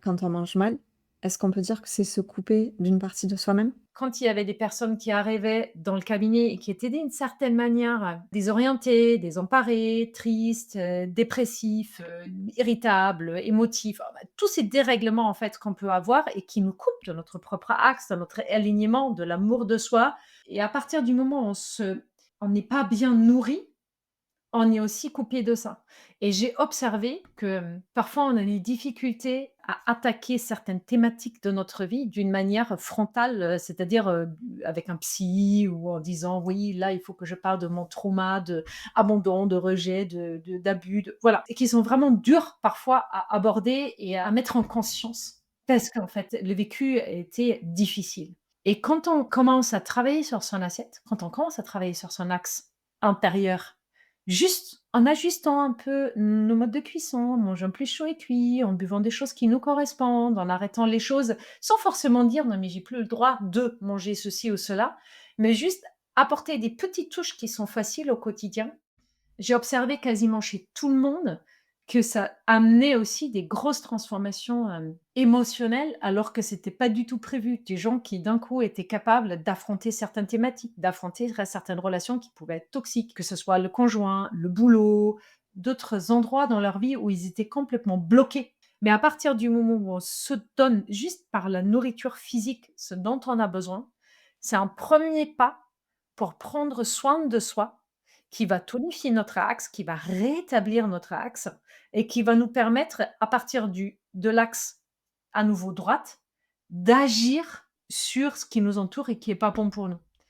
quand on mange mal, est-ce qu'on peut dire que c'est se couper d'une partie de soi-même? Quand il y avait des personnes qui arrivaient dans le cabinet et qui étaient d'une certaine manière, désorientées, désemparées, tristes, dépressifs, irritables, émotifs, tous ces dérèglements en fait qu'on peut avoir et qui nous coupent de notre propre axe, de notre alignement, de l'amour de soi et à partir du moment où on n'est pas bien nourri, on est aussi coupé de ça et j'ai observé que, parfois on a des difficultés à attaquer certaines thématiques de notre vie d'une manière frontale, c'est-à-dire, avec un psy ou en disant: «Oui, là, il faut que je parle de mon trauma d'abandon, de rejet, d'abus, de» voilà et qui sont vraiment durs parfois à aborder et à mettre en conscience parce qu'en fait, le vécu était difficile et quand on commence à travailler sur son assiette, quand on commence à travailler sur son axe intérieur, juste en ajustant un peu nos modes de cuisson, en mangeant plus chaud et cuit, en buvant des choses qui nous correspondent, en arrêtant les choses sans forcément dire: «Non mais j'ai plus le droit de manger ceci ou cela», mais juste apporter des petites touches qui sont faciles au quotidien. J'ai observé quasiment chez tout le monde que ça amenait aussi des grosses transformations, émotionnelles, alors que c'était pas du tout prévu. Des gens qui d'un coup étaient capables d'affronter certaines thématiques, d'affronter certaines relations qui pouvaient être toxiques, que ce soit le conjoint, le boulot, d'autres endroits dans leur vie où ils étaient complètement bloqués. Mais à partir du moment où on se donne juste par la nourriture physique ce dont on a besoin, c'est un premier pas pour prendre soin de soi qui va tonifier notre axe, qui va rétablir notre axe et qui va nous permettre, à partir de l'axe à nouveau droite, d'agir sur ce qui nous entoure et qui est pas bon pour nous.